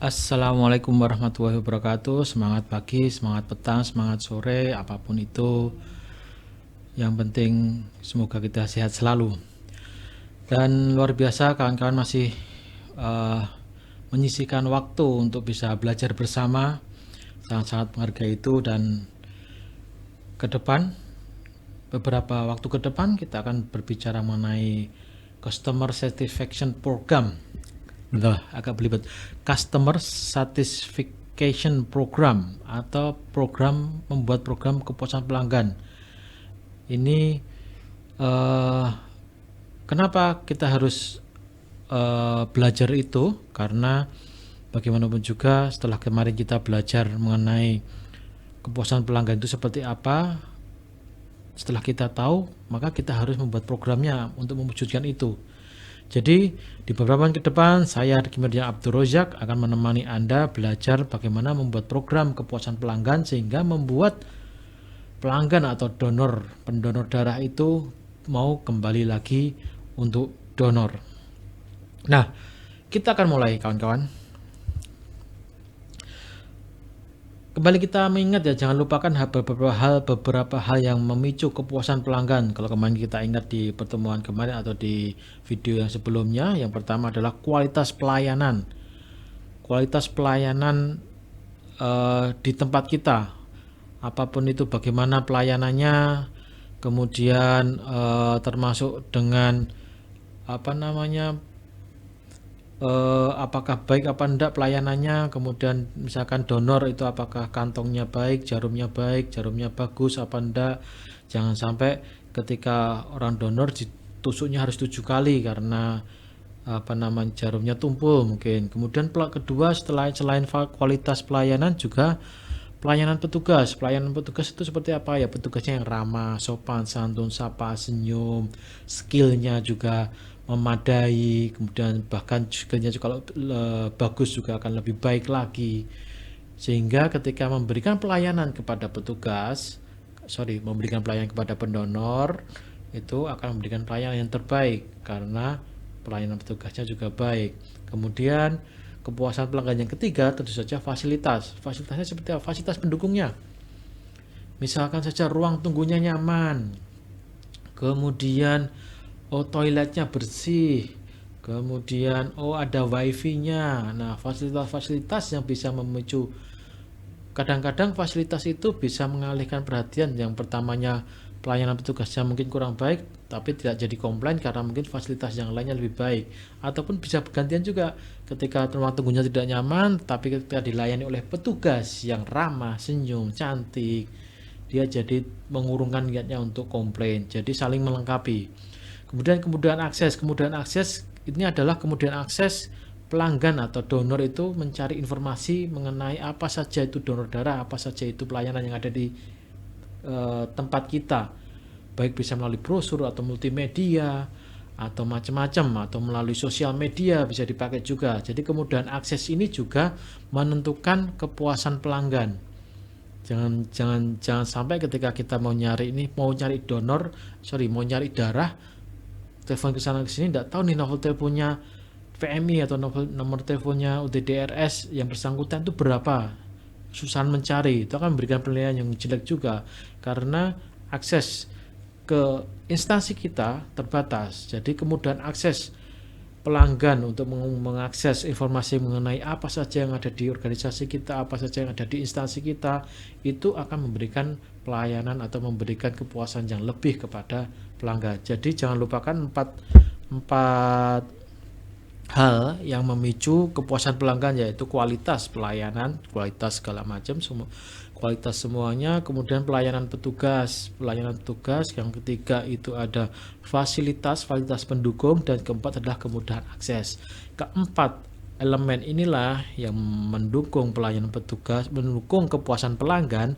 Assalamualaikum warahmatullahi wabarakatuh. Semangat pagi, semangat petang, semangat sore, apapun itu. Yang penting semoga kita sehat selalu. Dan luar biasa kawan-kawan masih uh, menyisihkan waktu untuk bisa belajar bersama. Sangat-sangat menghargai itu, dan ke depan, beberapa waktu ke depan kita akan berbicara mengenai Customer Satisfaction Program. Agak belibet. Customer Satisfaction Program atau membuat program kepuasan pelanggan. Ini kenapa kita harus belajar itu? Karena bagaimanapun juga setelah kemarin kita belajar mengenai kepuasan pelanggan itu seperti apa, setelah kita tahu, maka kita harus membuat programnya untuk mewujudkan itu. Jadi di beberapa ke depan saya Kimirja Abdul Rozak akan menemani Anda belajar bagaimana membuat program kepuasan pelanggan sehingga membuat pelanggan atau pendonor darah itu mau kembali lagi untuk donor. Nah, kita akan mulai kawan-kawan. Kembali kita mengingat ya, jangan lupakan beberapa hal yang memicu kepuasan pelanggan. Kalau kemarin kita ingat di pertemuan kemarin atau di video yang sebelumnya, yang pertama adalah kualitas pelayanan. Kualitas pelayanan di tempat kita, apapun itu bagaimana pelayanannya, kemudian termasuk dengan apakah baik apa enggak pelayanannya, kemudian misalkan donor itu apakah kantongnya baik, jarumnya bagus apa enggak. Jangan sampai ketika orang donor ditusuknya harus 7 kali karena jarumnya tumpul mungkin. Kemudian kedua, selain kualitas pelayanan, juga pelayanan petugas. Pelayanan petugas itu seperti apa ya? Petugasnya yang ramah, sopan, santun, sapa, senyum, skillnya juga memadai, kemudian bahkan skillnya juga kalau bagus juga akan lebih baik lagi. Sehingga ketika memberikan pelayanan kepada pendonor, itu akan memberikan pelayanan yang terbaik karena pelayanan petugasnya juga baik. Kemudian kepuasan pelanggan yang ketiga tentu saja fasilitas. Fasilitasnya seperti apa? Fasilitas pendukungnya. Misalkan saja ruang tunggunya nyaman, kemudian toiletnya bersih, kemudian ada wifi-nya. Nah, fasilitas-fasilitas yang bisa memicu, kadang-kadang fasilitas itu bisa mengalihkan perhatian. Yang pertamanya pelayanan petugasnya mungkin kurang baik, tapi tidak jadi komplain karena mungkin fasilitas yang lainnya lebih baik. Ataupun bisa bergantian juga, ketika ruang tunggunya tidak nyaman, tapi ketika dilayani oleh petugas yang ramah, senyum, cantik, dia jadi mengurungkan niatnya untuk komplain. Jadi saling melengkapi. Kemudian akses ini adalah kemudian akses pelanggan atau donor itu mencari informasi mengenai apa saja itu donor darah, apa saja itu pelayanan yang ada di tempat kita, baik bisa melalui brosur atau multimedia atau macam-macam, atau melalui sosial media bisa dipakai juga. Jadi kemudian akses ini juga menentukan kepuasan pelanggan. Jangan sampai ketika kita mau nyari darah, telepon ke sana ke sini, tidak tahu nih nomor teleponnya PMI atau nomor teleponnya UTDRS yang bersangkutan itu berapa, susah mencari. Itu akan memberikan penilaian yang jelek juga karena akses ke instansi kita terbatas. Jadi kemudian akses pelanggan untuk mengakses informasi mengenai apa saja yang ada di organisasi kita, apa saja yang ada di instansi kita, itu akan memberikan pelayanan atau memberikan kepuasan yang lebih kepada pelanggan. Jadi jangan lupakan empat hal yang memicu kepuasan pelanggan, yaitu kualitas pelayanan, kualitas segala macam, kualitas semuanya. Kemudian pelayanan petugas, yang ketiga itu ada fasilitas pendukung, dan keempat adalah kemudahan akses. Keempat elemen inilah yang mendukung pelayanan petugas, mendukung kepuasan pelanggan,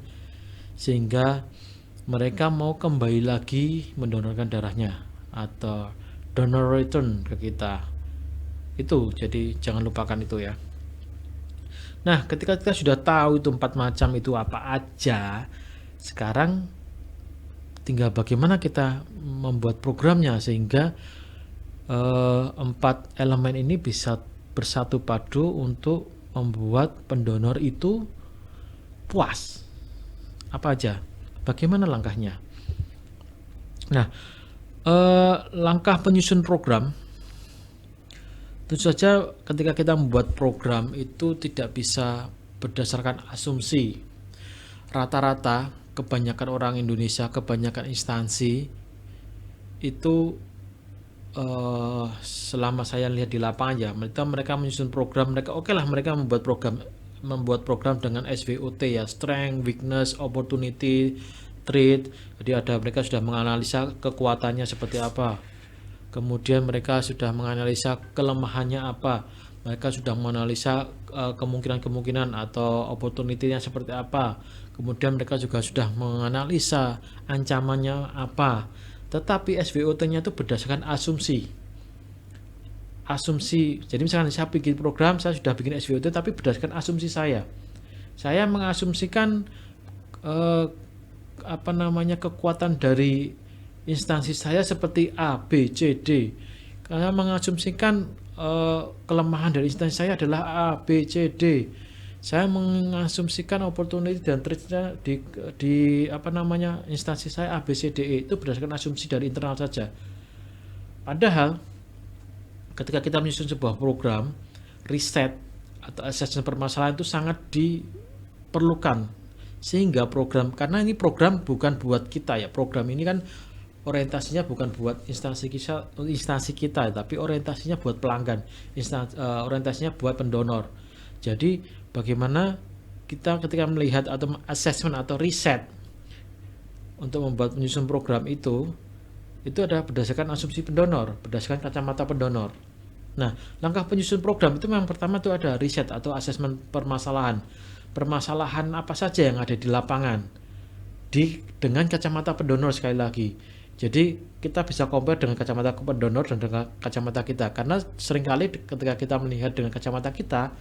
sehingga mereka mau kembali lagi mendonorkan darahnya atau donor return ke kita. Itu, jadi jangan lupakan itu ya. Nah, ketika kita sudah tahu itu 4 macam itu apa aja, sekarang tinggal bagaimana kita membuat programnya sehingga 4 elemen ini bisa bersatu padu untuk membuat pendonor itu puas? Apa aja? Bagaimana langkahnya? Nah, langkah penyusun program, tentu saja ketika kita membuat program itu tidak bisa berdasarkan asumsi. Rata-rata kebanyakan orang Indonesia, kebanyakan instansi itu selama saya lihat di lapangan ya, mereka menyusun program, mereka mereka membuat program dengan SWOT ya, strength, weakness, opportunity, threat. Jadi mereka sudah menganalisa kekuatannya seperti apa, kemudian mereka sudah menganalisa kelemahannya apa, mereka sudah menganalisa kemungkinan-kemungkinan atau opportunity-nya seperti apa, kemudian mereka juga sudah menganalisa ancamannya apa. Tetapi SWOT-nya itu berdasarkan asumsi. Jadi misalkan saya bikin program, saya sudah bikin SWOT tapi berdasarkan asumsi saya. Saya mengasumsikan kekuatan dari instansi saya seperti A, B, C, D. Karena mengasumsikan kelemahan dari instansi saya adalah A, B, C, D. Saya mengasumsikan opportunity dan threat-nya di instansi saya A, B, C, D, E itu berdasarkan asumsi dari internal saja. Padahal ketika kita menyusun sebuah program, riset atau assessment permasalahan itu sangat diperlukan. Sehingga karena ini program bukan buat kita ya, program ini kan orientasinya bukan buat instansi kita, tapi orientasinya buat pelanggan, orientasinya buat pendonor. Jadi bagaimana kita ketika melihat atau assessment atau riset untuk menyusun program itu adalah berdasarkan asumsi pendonor, berdasarkan kacamata pendonor. Nah, langkah penyusun program itu memang pertama itu ada riset atau assessment permasalahan. Permasalahan apa saja yang ada di lapangan dengan kacamata pendonor sekali lagi. Jadi kita bisa compare dengan kacamata pendonor dan dengan kacamata kita, karena seringkali ketika kita melihat dengan kacamata kita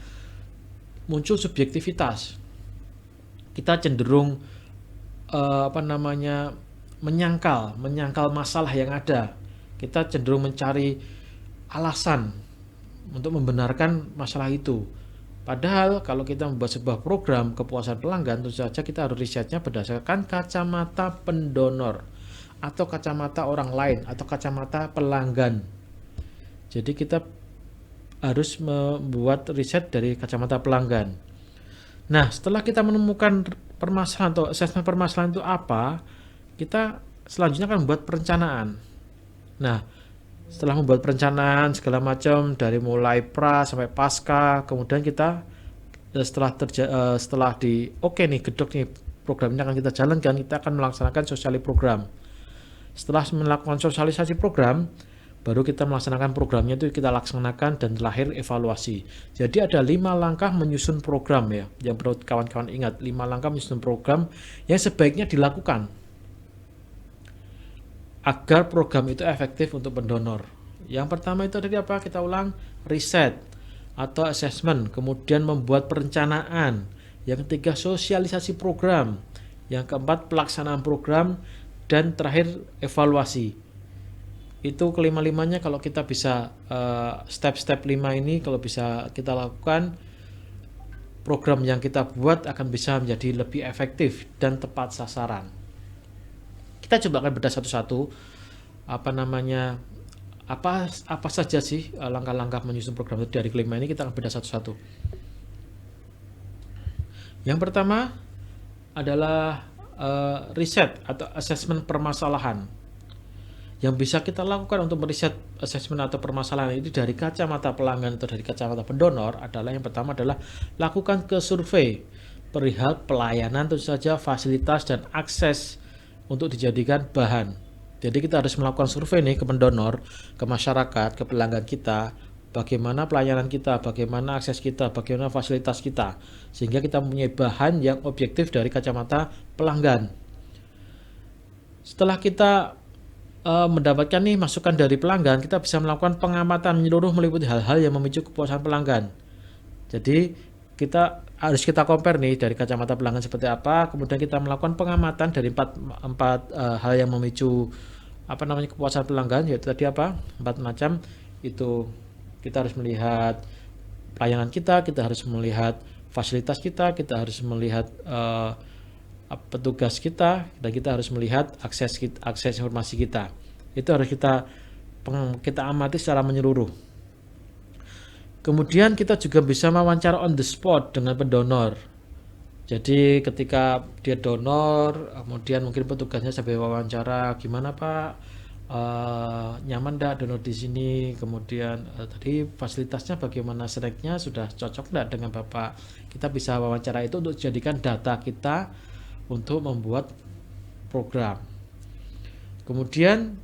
muncul subjektivitas. Kita cenderung menyangkal masalah yang ada. Kita cenderung mencari alasan untuk membenarkan masalah itu. Padahal kalau kita membuat sebuah program kepuasan pelanggan, tentu saja kita harus risetnya berdasarkan kacamata pendonor atau kacamata orang lain atau kacamata pelanggan. Jadi kita harus membuat riset dari kacamata pelanggan. Nah, setelah kita menemukan permasalahan atau assessment permasalahan itu apa, kita selanjutnya akan membuat perencanaan. Nah, setelah membuat perencanaan segala macam dari mulai pra sampai pasca, kemudian kita setelah gedok nih program ini akan kita jalankan, kita akan melaksanakan sosialisasi program. Setelah melakukan sosialisasi program, baru kita melaksanakan programnya itu kita laksanakan dan lahir evaluasi. Jadi ada 5 langkah menyusun program ya, yang perlu kawan-kawan ingat, 5 langkah menyusun program yang sebaiknya dilakukan agar program itu efektif untuk pendonor. Yang pertama itu tadi apa? Kita ulang, riset atau assessment, kemudian membuat perencanaan. Yang ketiga, sosialisasi program. Yang keempat, pelaksanaan program, dan terakhir evaluasi. Itu kelima-limanya kalau kita bisa step-step 5 ini kalau bisa kita lakukan, program yang kita buat akan bisa menjadi lebih efektif dan tepat sasaran. Kita coba akan bedah satu-satu apa saja sih langkah-langkah menyusun program dari kelima ini, kita akan bedah satu-satu. Yang pertama adalah riset atau assessment permasalahan. Yang bisa kita lakukan untuk meriset assessment atau permasalahan itu dari kacamata pelanggan atau dari kacamata pendonor adalah yang pertama adalah lakukan ke survei perihal pelayanan, tentu saja fasilitas dan akses untuk dijadikan bahan. Jadi kita harus melakukan survei nih ke pendonor, ke masyarakat, ke pelanggan kita, bagaimana pelayanan kita, bagaimana akses kita, bagaimana fasilitas kita, sehingga kita mempunyai bahan yang objektif dari kacamata pelanggan. Setelah kita mendapatkan nih masukan dari pelanggan, kita bisa melakukan pengamatan menyeluruh meliputi hal-hal yang memicu kepuasan pelanggan. Jadi kita compare nih dari kacamata pelanggan seperti apa, kemudian kita melakukan pengamatan dari empat hal yang memicu kepuasan pelanggan, yaitu tadi 4 macam. Itu kita harus melihat pelayanan kita harus melihat fasilitas kita harus melihat petugas kita, dan kita harus melihat akses informasi kita. Itu harus kita amati secara menyeluruh. Kemudian kita juga bisa wawancara on the spot dengan pendonor. Jadi ketika dia donor, kemudian mungkin petugasnya sampai wawancara, gimana Pak, nyaman enggak donor di sini, kemudian tadi fasilitasnya bagaimana, snacknya sudah cocok enggak dengan Bapak. Kita bisa wawancara itu untuk dijadikan data kita untuk membuat program. Kemudian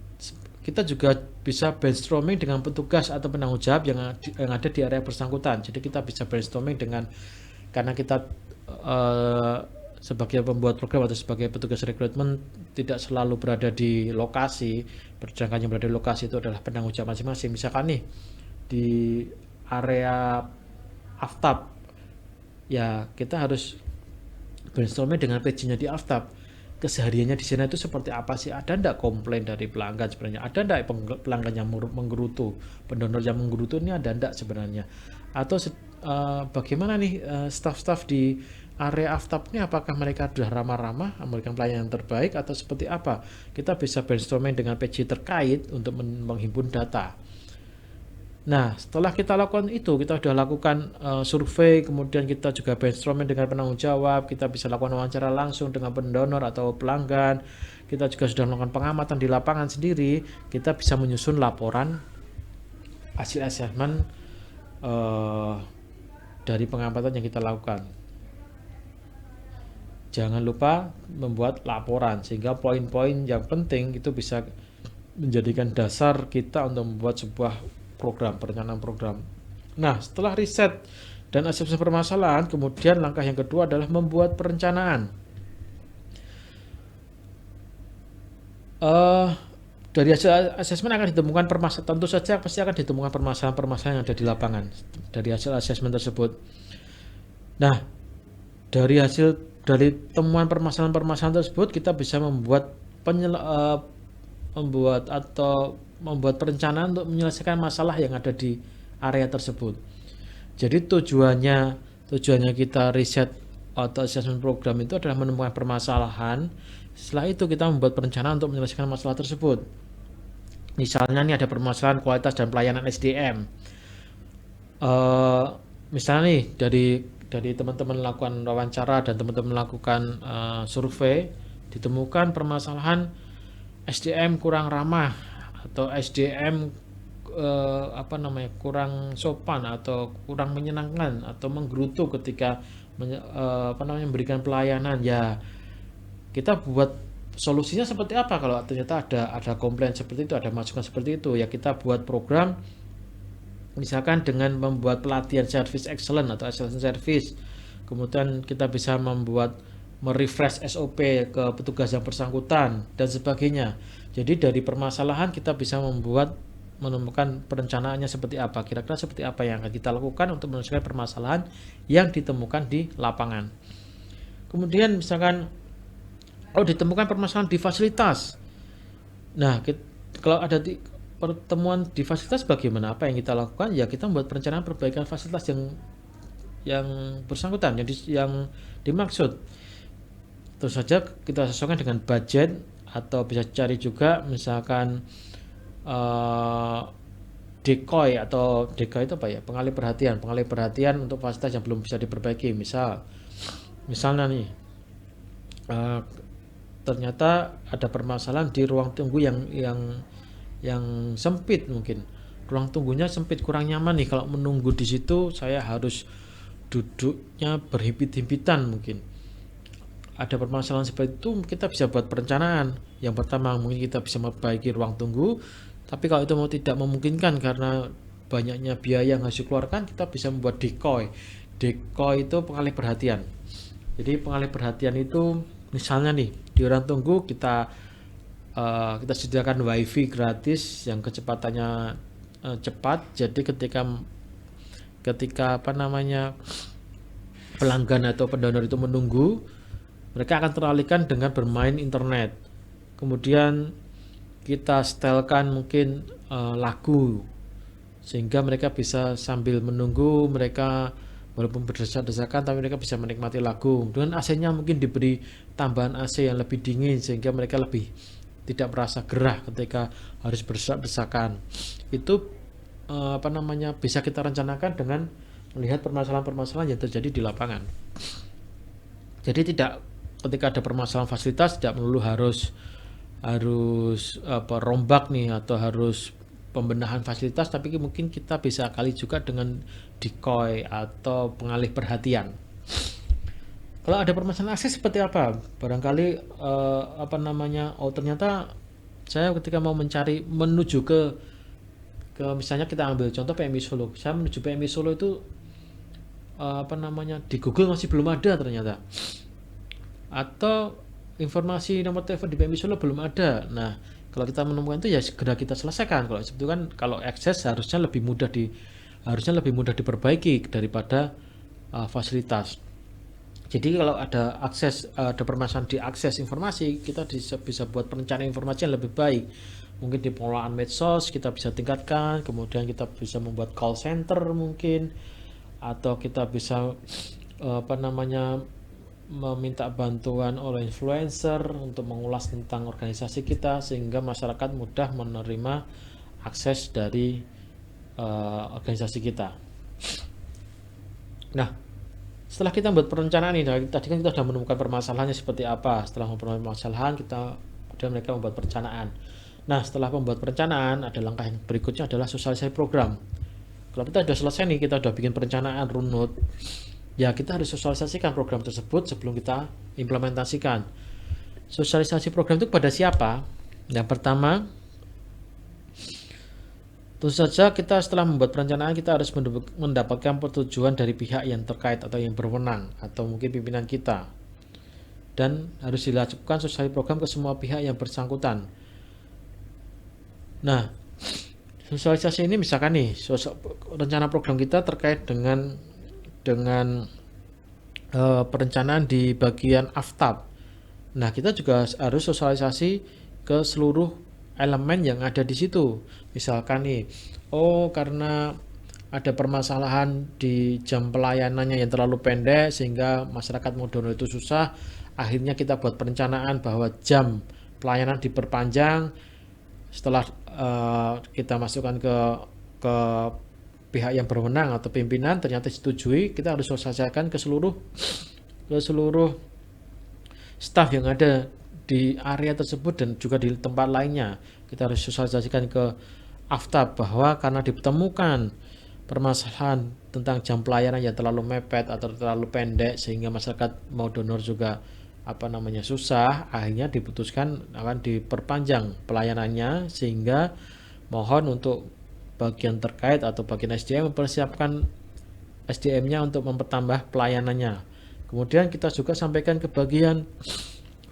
kita juga bisa brainstorming dengan petugas atau penanggung jawab yang ada di area bersangkutan. Jadi kita bisa brainstorming karena kita sebagai pembuat program atau sebagai petugas rekrutmen tidak selalu berada di lokasi, sedangkan yang berada di lokasi itu adalah penanggung jawab masing-masing. Misalkan nih di area Aftab, ya kita harus brainstorming dengan PJ-nya di Aftab. Kesehariannya di sana itu seperti apa sih? Ada enggak komplain dari pelanggan sebenarnya? Ada enggak pelanggan yang menggerutu? Pendonor yang menggerutu ini ada enggak sebenarnya? Atau bagaimana nih staff-staff di area Aftab ini, apakah mereka sudah ramah-ramah, memberikan pelayanan yang terbaik atau seperti apa? Kita bisa brainstorming dengan PJ terkait untuk menghimpun data. Nah, setelah kita lakukan itu, kita sudah lakukan survei, kemudian kita juga brainstorming dengan penanggung jawab, kita bisa lakukan wawancara langsung dengan pendonor atau pelanggan, kita juga sudah melakukan pengamatan di lapangan sendiri, kita bisa menyusun laporan hasil asesmen dari pengamatan yang kita lakukan. Jangan lupa membuat laporan, sehingga poin-poin yang penting itu bisa menjadikan dasar kita untuk membuat sebuah perencanaan program. Nah, setelah riset dan asesmen permasalahan, kemudian langkah yang kedua adalah membuat perencanaan. Dari hasil asesmen akan ditemukan permasalahan, tentu saja pasti akan ditemukan permasalahan yang ada di lapangan dari hasil asesmen tersebut. Nah, dari temuan permasalahan tersebut, kita bisa membuat perencanaan untuk menyelesaikan masalah yang ada di area tersebut. Jadi tujuannya kita riset atau assessment program itu adalah menemukan permasalahan. Setelah itu kita membuat perencanaan untuk menyelesaikan masalah tersebut. Misalnya nih ada permasalahan kualitas dan pelayanan SDM. Misalnya nih dari teman-teman melakukan wawancara dan teman-teman melakukan survei, ditemukan permasalahan SDM kurang ramah atau SDM kurang sopan atau kurang menyenangkan atau menggerutu ketika memberikan pelayanan. Ya, kita buat solusinya seperti apa kalau ternyata ada komplain seperti itu, ada masukan seperti itu. Ya, kita buat program misalkan dengan membuat pelatihan service excellent atau excellent service. Kemudian kita bisa merefresh SOP ke petugas yang bersangkutan dan sebagainya. Jadi dari permasalahan kita bisa menemukan perencanaannya seperti apa, kira-kira seperti apa yang akan kita lakukan untuk menyelesaikan permasalahan yang ditemukan di lapangan. Kemudian misalkan ditemukan permasalahan di fasilitas. Nah, kalau ada pertemuan di fasilitas, bagaimana, apa yang kita lakukan? Ya, kita membuat perencanaan perbaikan fasilitas yang bersangkutan, yang dimaksud. Terus saja kita sesuaikan dengan budget, atau bisa cari juga misalkan decoy itu apa ya, pengalih perhatian untuk fasilitas yang belum bisa diperbaiki. Misalnya nih ternyata ada permasalahan di ruang tunggu yang sempit, mungkin ruang tunggunya sempit, kurang nyaman nih kalau menunggu di situ, saya harus duduknya berhimpit-himpitan. Mungkin ada permasalahan seperti itu, kita bisa buat perencanaan. Yang pertama, mungkin kita bisa memperbaiki ruang tunggu, tapi kalau itu tidak memungkinkan karena banyaknya biaya yang harus dikeluarkan, kita bisa membuat decoy itu pengalih perhatian. Jadi pengalih perhatian itu misalnya nih di ruang tunggu kita sediakan wifi gratis yang kecepatannya cepat. Jadi ketika pelanggan atau pendonor itu menunggu, mereka akan teralihkan dengan bermain internet. Kemudian kita setelkan mungkin lagu sehingga mereka bisa sambil menunggu, mereka walaupun berdesak-desakan tapi mereka bisa menikmati lagu. Dengan AC-nya mungkin diberi tambahan AC yang lebih dingin sehingga mereka lebih tidak merasa gerah ketika harus berdesak-desakan. Itu bisa kita rencanakan dengan melihat permasalahan-permasalahan yang terjadi di lapangan. Jadi tidak, ketika ada permasalahan fasilitas tidak melulu harus rombak nih atau harus pembenahan fasilitas, tapi mungkin kita bisa kali juga dengan decoy atau pengalih perhatian. Kalau ada permasalahan akses seperti apa? Barangkali ternyata saya ketika mau mencari menuju ke misalnya kita ambil contoh PMI Solo. Saya menuju PMI Solo itu di Google masih belum ada ternyata. Atau informasi nomor telepon di PMI Solo belum ada. Nah, kalau kita menemukan itu ya segera kita selesaikan. Kalau itu kan kalau akses harusnya lebih mudah diperbaiki daripada fasilitas. Jadi kalau ada permasalahan di akses informasi, kita bisa buat perencanaan informasi yang lebih baik. Mungkin di pengelolaan medsos kita bisa tingkatkan, kemudian kita bisa membuat call center mungkin, atau kita bisa meminta bantuan oleh influencer untuk mengulas tentang organisasi kita sehingga masyarakat mudah menerima akses dari organisasi kita. Nah, setelah kita membuat perencanaan ini, tadi kan kita sudah menemukan permasalahannya seperti apa. Setelah memperoleh permasalahan, kemudian mereka membuat perencanaan. Nah, setelah membuat perencanaan, ada langkah yang berikutnya adalah sosialisasi program. Kalau kita sudah selesai nih, kita sudah bikin perencanaan runut, ya kita harus sosialisasikan program tersebut sebelum kita implementasikan. Sosialisasi program itu kepada siapa? Yang pertama, tentu saja kita setelah membuat perencanaan kita harus mendapatkan persetujuan dari pihak yang terkait atau yang berwenang atau mungkin pimpinan kita, dan harus dilakukan sosialisasi program ke semua pihak yang bersangkutan. Nah, sosialisasi ini misalkan nih rencana program kita terkait dengan perencanaan di bagian aftab. Nah, kita juga harus sosialisasi ke seluruh elemen yang ada di situ. Misalkan nih, karena ada permasalahan di jam pelayanannya yang terlalu pendek sehingga masyarakat mau download itu susah, akhirnya kita buat perencanaan bahwa jam pelayanan diperpanjang. Setelah kita masukkan ke pihak yang berwenang atau pimpinan, ternyata disetujui, kita harus sosialisasikan ke seluruh staf yang ada di area tersebut dan juga di tempat lainnya. Kita harus sosialisasikan ke aftab bahwa karena ditemukan permasalahan tentang jam pelayanan yang terlalu mepet atau terlalu pendek sehingga masyarakat mau donor juga susah, akhirnya diputuskan akan diperpanjang pelayanannya, sehingga mohon untuk bagian terkait atau bagian SDM mempersiapkan SDM-nya untuk mempertambah pelayanannya. Kemudian kita juga sampaikan ke bagian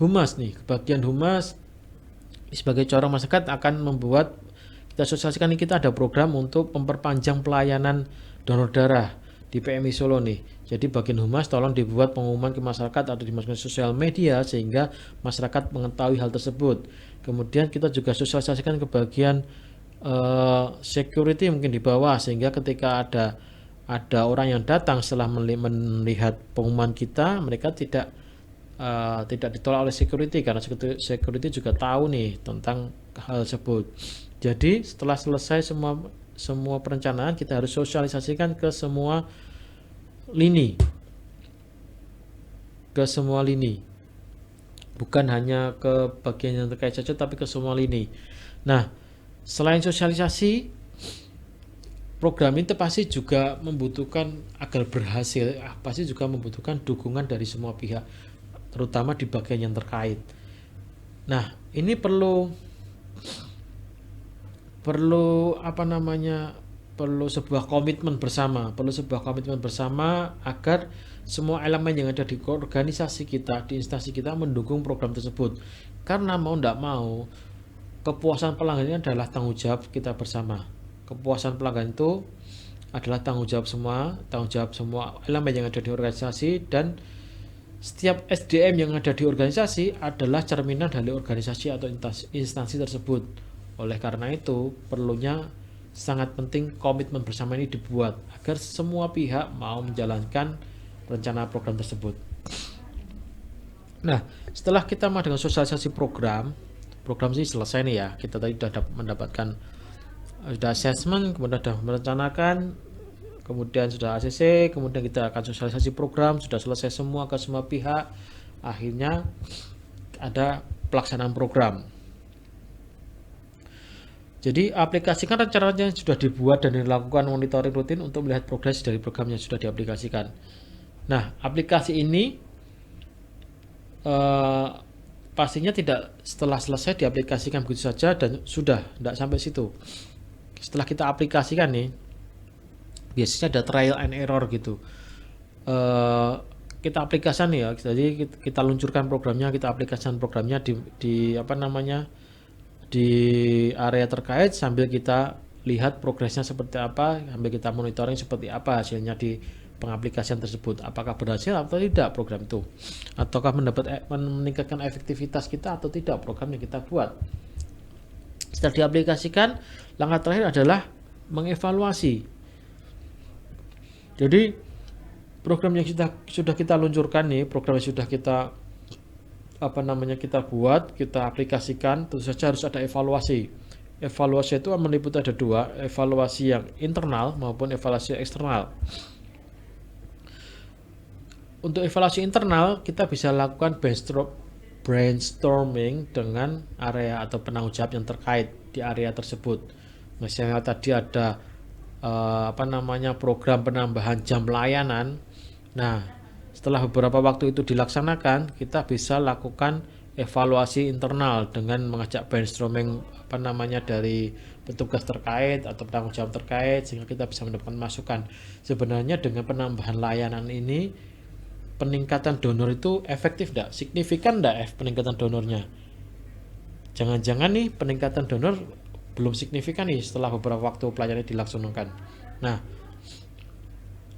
humas nih. Ke bagian humas sebagai corong masyarakat akan membuat, kita sosialisasikan ini, kita ada program untuk memperpanjang pelayanan donor darah di PMI Solo nih. Jadi bagian humas tolong dibuat pengumuman ke masyarakat atau dimasukkan ke sosial media sehingga masyarakat mengetahui hal tersebut. Kemudian kita juga sosialisasikan ke bagian security mungkin di bawah, sehingga ketika ada orang yang datang setelah melihat pengumuman kita, mereka tidak ditolak oleh security karena security juga tahu nih tentang hal tersebut. Jadi setelah selesai semua perencanaan, kita harus sosialisasikan ke semua lini, bukan hanya ke bagian yang terkait saja tapi ke semua lini. Nah, selain sosialisasi, program ini pasti juga membutuhkan, agar berhasil pasti juga membutuhkan dukungan dari semua pihak, terutama di bagian yang terkait. Nah, ini perlu sebuah komitmen bersama agar semua elemen yang ada di organisasi kita, di instansi kita mendukung program tersebut. Karena mau tidak mau, kepuasan pelanggan ini adalah tanggung jawab kita bersama. Kepuasan pelanggan itu adalah tanggung jawab semua elemen yang ada di organisasi, dan setiap SDM yang ada di organisasi adalah cerminan dari organisasi atau instansi tersebut. Oleh karena itu, perlunya sangat penting komitmen bersama ini dibuat agar semua pihak mau menjalankan rencana program tersebut. Nah, setelah kita dengan sosialisasi program sih selesai nih ya. Kita tadi sudah mendapatkan sudah assessment, kemudian sudah merencanakan, kemudian sudah ACC, kemudian kita akan sosialisasi program, sudah selesai semua ke semua pihak. Akhirnya ada pelaksanaan program. Jadi aplikasikan rencana yang sudah dibuat dan dilakukan monitoring rutin untuk melihat progres dari program yang sudah diaplikasikan. Nah, aplikasi ini pastinya tidak setelah selesai diaplikasikan begitu saja dan sudah, tidak sampai situ. Setelah kita aplikasikan nih, biasanya ada trial and error gitu. Kita aplikasikan ya, jadi kita luncurkan programnya, kita aplikasikan programnya di apa namanya, di area terkait sambil kita lihat progresnya seperti apa, sambil kita monitoring seperti apa hasilnya di pengaplikasian tersebut, apakah berhasil atau tidak program itu, ataukah meningkatkan efektivitas kita atau tidak program yang kita buat. Setelah diaplikasikan, langkah terakhir adalah mengevaluasi. Jadi program yang sudah kita luncurkan nih, program yang sudah kita kita buat, kita aplikasikan, tentu saja harus ada evaluasi. Evaluasi itu meliputi ada dua, evaluasi yang internal maupun evaluasi eksternal. Untuk evaluasi internal, kita bisa lakukan brainstorming dengan area atau penanggung jawab yang terkait di area tersebut. Misalnya tadi ada program penambahan jam layanan. Nah, setelah beberapa waktu itu dilaksanakan, kita bisa lakukan evaluasi internal dengan mengajak brainstorming dari petugas terkait atau penanggung jawab terkait, sehingga kita bisa mendapatkan masukan. Sebenarnya dengan penambahan layanan ini, peningkatan donor itu efektif enggak? Signifikan enggak peningkatan donornya? Jangan-jangan nih peningkatan donor belum signifikan nih setelah beberapa waktu pelayanan dilaksanakan. Nah,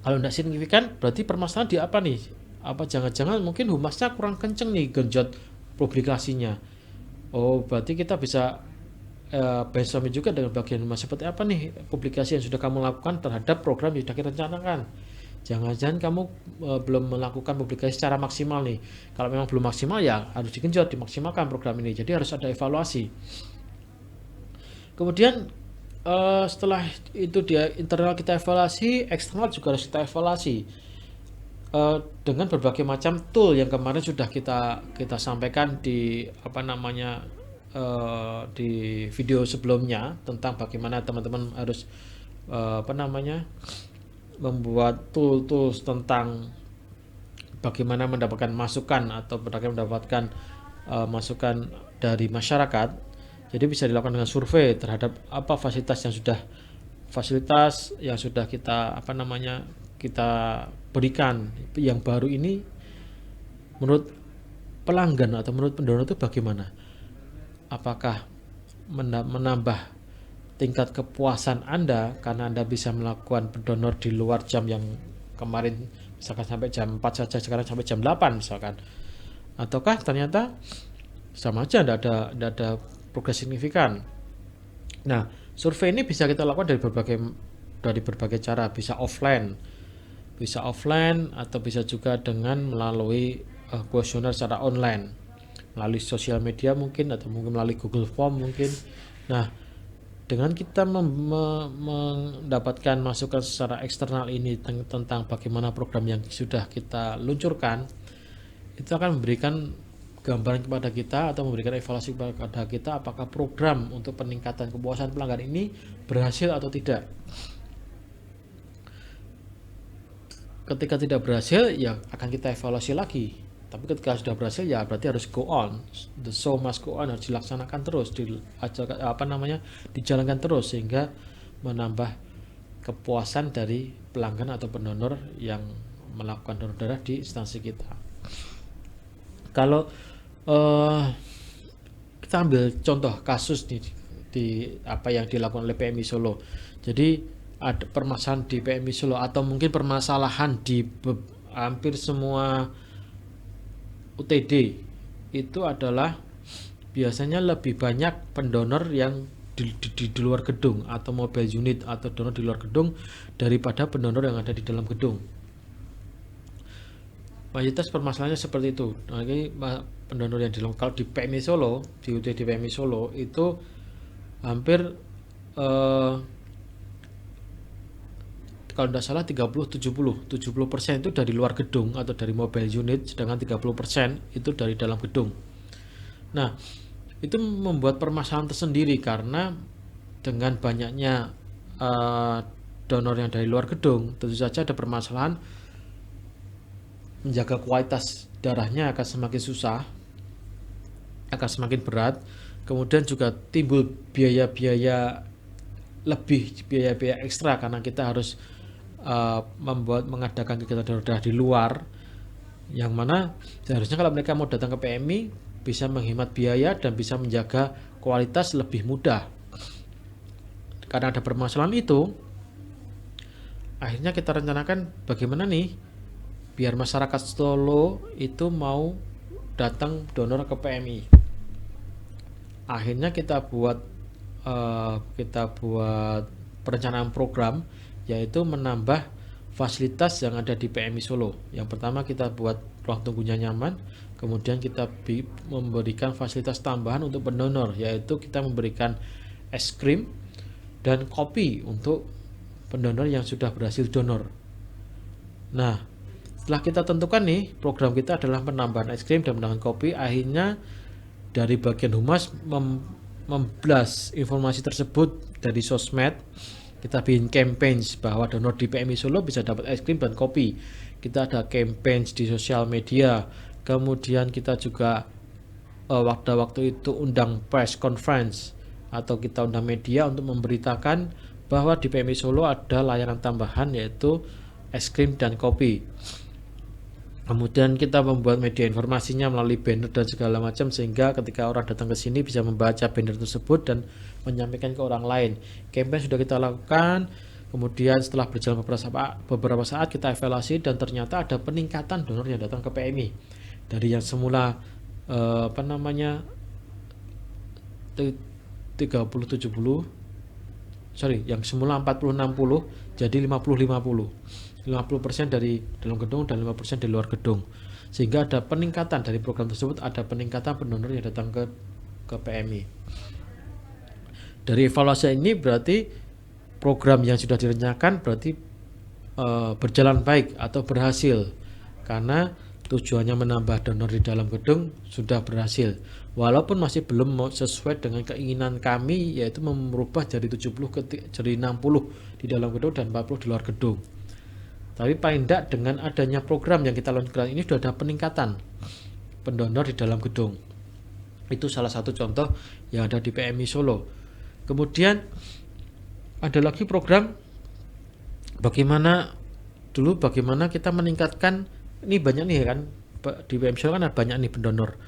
kalau tidak signifikan, berarti permasalahan di apa nih? Apa jangan-jangan mungkin humasnya kurang kenceng nih genjot publikasinya? Oh, berarti kita bisa brainstorming juga dengan bagian humas, seperti apa nih publikasi yang sudah kamu lakukan terhadap program yang sudah kita rencanakan. Jangan-jangan kamu belum melakukan publikasi secara maksimal nih. Kalau memang belum maksimal ya harus digenjot, dimaksimalkan program ini. Jadi harus ada evaluasi. Kemudian setelah itu dia internal kita evaluasi, eksternal juga harus kita evaluasi dengan berbagai macam tool yang kemarin sudah kita sampaikan di di video sebelumnya tentang bagaimana teman-teman harus membuat tools tentang bagaimana mendapatkan masukan atau bagaimana mendapatkan masukan dari masyarakat. Jadi bisa dilakukan dengan survei terhadap apa fasilitas yang sudah kita kita berikan yang baru ini menurut pelanggan atau menurut pendonor itu bagaimana? Apakah menambah tingkat kepuasan Anda karena Anda bisa melakukan pendonor di luar jam yang kemarin misalkan sampai jam 4 saja, sekarang sampai jam 8 misalkan, ataukah ternyata sama aja tidak ada progres signifikan. Nah, survei ini bisa kita lakukan dari berbagai cara, bisa offline atau bisa juga dengan melalui kuesioner secara online, melalui sosial media mungkin, atau mungkin melalui Google Form mungkin. Nah, dengan kita mendapatkan masukan secara eksternal ini tentang bagaimana program yang sudah kita luncurkan, itu akan memberikan gambaran kepada kita atau memberikan evaluasi kepada kita apakah program untuk peningkatan kepuasan pelanggan ini berhasil atau tidak. Ketika tidak berhasil, ya akan kita evaluasi lagi. Tapi ketika sudah berhasil, ya berarti harus go on. The show must go on, harus dilaksanakan terus, dijalankan terus sehingga menambah kepuasan dari pelanggan atau pendonor yang melakukan donor darah di instansi kita. Kalau kita ambil contoh kasus di apa yang dilakukan oleh PMI Solo. Jadi ada permasalahan di PMI Solo atau mungkin permasalahan di hampir semua UTD itu adalah biasanya lebih banyak pendonor yang di luar gedung, atau mobile unit atau donor di luar gedung daripada pendonor yang ada di dalam gedung. Mayoritas permasalahannya seperti itu. Nah, ini pendonor yang di dalam, kalau di PMI Solo, di UTD PMI Solo itu hampir kalau tidak salah 70% itu dari luar gedung atau dari mobile unit, sedangkan 30% itu dari dalam gedung. Nah, itu membuat permasalahan tersendiri karena dengan banyaknya donor yang dari luar gedung, tentu saja ada permasalahan menjaga kualitas darahnya akan semakin susah, akan semakin berat. Kemudian juga timbul biaya-biaya lebih, biaya-biaya ekstra karena kita harus mengadakan kegiatan donor darah di luar, yang mana seharusnya kalau mereka mau datang ke PMI bisa menghemat biaya dan bisa menjaga kualitas lebih mudah. Karena ada permasalahan itu, akhirnya kita rencanakan bagaimana nih biar masyarakat Solo itu mau datang donor ke PMI. Akhirnya kita buat perencanaan program, yaitu menambah fasilitas yang ada di PMI Solo. Yang pertama kita buat ruang tunggunya nyaman, kemudian kita memberikan fasilitas tambahan untuk pendonor, yaitu kita memberikan es krim dan kopi untuk pendonor yang sudah berhasil donor. Nah, setelah kita tentukan nih, program kita adalah penambahan es krim dan penambahan kopi, akhirnya dari bagian humas memblast informasi tersebut dari sosmed. Kita bikin campaign bahwa donor di PMI Solo bisa dapat es krim dan kopi. Kita ada campaign di sosial media. Kemudian kita juga waktu itu undang press conference atau kita undang media untuk memberitakan bahwa di PMI Solo ada layanan tambahan, yaitu es krim dan kopi. Kemudian kita membuat media informasinya melalui banner dan segala macam, sehingga ketika orang datang ke sini bisa membaca banner tersebut dan menyampaikan ke orang lain. Campaign sudah kita lakukan, kemudian setelah berjalan beberapa saat kita evaluasi dan ternyata ada peningkatan donor yang datang ke PMI. Dari yang semula yang semula 40-60 jadi 50-50. 50% dari dalam gedung dan 5% dari luar gedung, sehingga ada peningkatan dari program tersebut, ada peningkatan pendonor yang datang ke PMI. Dari evaluasi ini berarti program yang sudah direncanakan berarti berjalan baik atau berhasil, karena tujuannya menambah donor di dalam gedung sudah berhasil, walaupun masih belum sesuai dengan keinginan kami, yaitu merubah dari 70 ke jadi 60 di dalam gedung dan 40 di luar gedung. Tapi paling tidak dengan adanya program yang kita lakukan ini sudah ada peningkatan pendonor di dalam gedung. Itu salah satu contoh yang ada di PMI Solo. Kemudian ada lagi program bagaimana kita meningkatkan, ini banyak nih kan di PMI Solo kan ada banyak nih pendonor.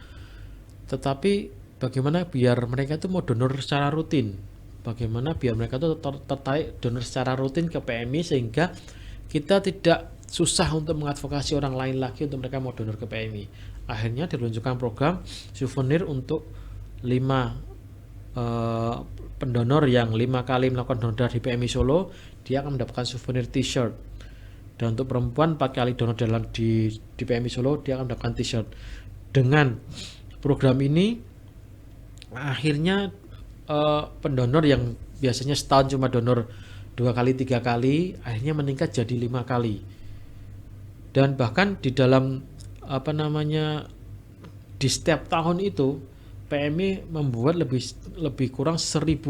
Tetapi bagaimana biar mereka itu mau donor secara rutin? Bagaimana biar mereka itu tertarik donor secara rutin ke PMI, sehingga kita tidak susah untuk mengadvokasi orang lain lagi untuk mereka mau donor ke PMI. Akhirnya diluncurkan program souvenir untuk 5 pendonor yang 5 kali melakukan donor darah di PMI Solo, dia akan mendapatkan souvenir t-shirt. Dan untuk perempuan 4 kali donor darah di PMI Solo, dia akan mendapatkan t-shirt. Dengan program ini akhirnya pendonor yang biasanya setahun cuma donor 2 kali 3 kali akhirnya meningkat jadi 5 kali. Dan bahkan di dalam di setiap tahun itu PMI membuat lebih kurang 1000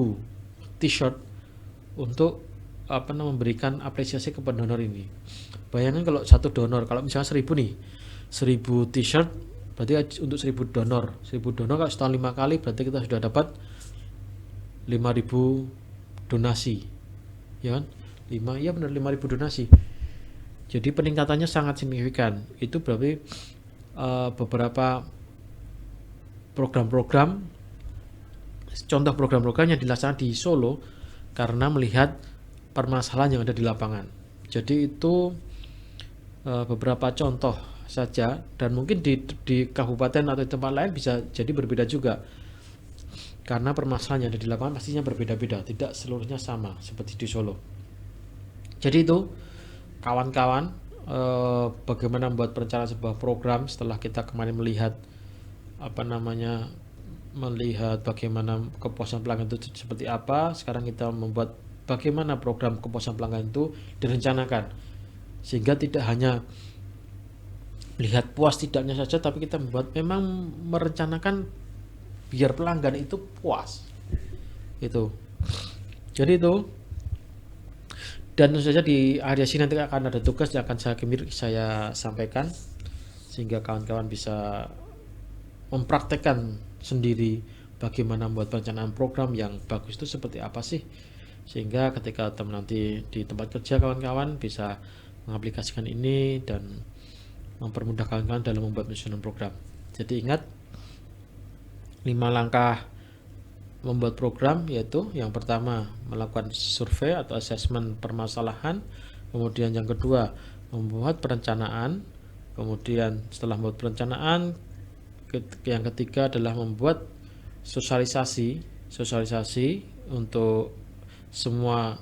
t-shirt untuk memberikan apresiasi ke pendonor ini. Bayangkan kalau satu donor, kalau misalnya 1000 nih, 1000 t-shirt berarti untuk 1000 donor. 1000 donor kalau setahun 5 kali berarti kita sudah dapat 5000 donasi. Ya kan? 5.000 donasi. Jadi peningkatannya sangat signifikan. Itu berarti beberapa program-program, contoh program-program yang dilaksanakan di Solo karena melihat permasalahan yang ada di lapangan. Jadi itu beberapa contoh saja, dan mungkin di kabupaten atau tempat lain bisa jadi berbeda juga. karena permasalahan yang ada di lapangan pastinya berbeda-beda, tidak seluruhnya sama seperti di Solo. Jadi itu kawan-kawan, bagaimana membuat perencanaan sebuah program setelah kita kemarin melihat bagaimana kepuasan pelanggan itu seperti apa. Sekarang kita membuat bagaimana program kepuasan pelanggan itu direncanakan, sehingga tidak hanya lihat puas tidaknya saja, tapi kita memang merencanakan biar pelanggan itu puas itu. Jadi itu, dan tentu saja di akhir sini nanti akan ada tugas yang akan saya sampaikan, sehingga kawan-kawan bisa mempraktekkan sendiri bagaimana membuat perencanaan program yang bagus itu seperti apa sih, sehingga ketika teman nanti di tempat kerja kawan-kawan bisa mengaplikasikan ini dan mempermudah kawan-kawan dalam membuat penyusunan program. Jadi ingat 5 langkah membuat program, yaitu yang pertama melakukan survei atau assessment permasalahan, kemudian yang kedua membuat perencanaan, kemudian setelah membuat perencanaan yang ketiga adalah membuat sosialisasi untuk semua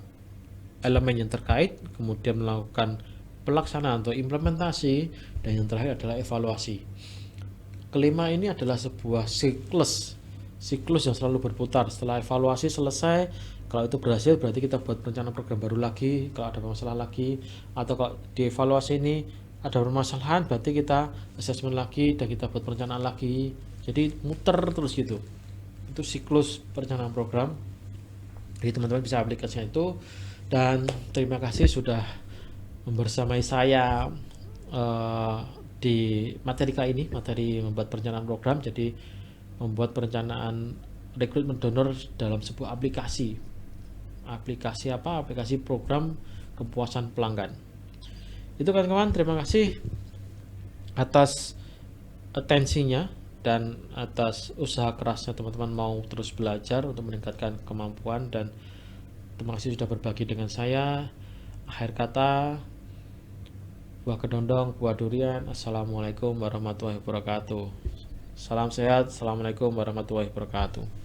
elemen yang terkait, kemudian melakukan pelaksanaan atau implementasi, dan yang terakhir adalah evaluasi. Kelima ini adalah sebuah siklus yang selalu berputar. Setelah evaluasi selesai, kalau itu berhasil berarti kita buat perencanaan program baru lagi kalau ada masalah lagi, atau kalau di evaluasi ini ada permasalahan berarti kita assessment lagi dan kita buat perencanaan lagi. Jadi muter terus gitu. Itu siklus perencanaan program. Jadi teman-teman bisa aplikasikan itu. Dan terima kasih sudah membersamai saya di materi kali ini, materi membuat perencanaan program. Jadi membuat perencanaan rekrutmen donor dalam sebuah aplikasi program kepuasan pelanggan. Itu kawan-kawan, terima kasih atas atensinya dan atas usaha kerasnya teman-teman mau terus belajar untuk meningkatkan kemampuan, dan terima kasih sudah berbagi dengan saya. Akhir kata, buah kedondong, buah durian. Assalamualaikum warahmatullahi wabarakatuh. Salam sehat. Assalamualaikum warahmatullahi wabarakatuh.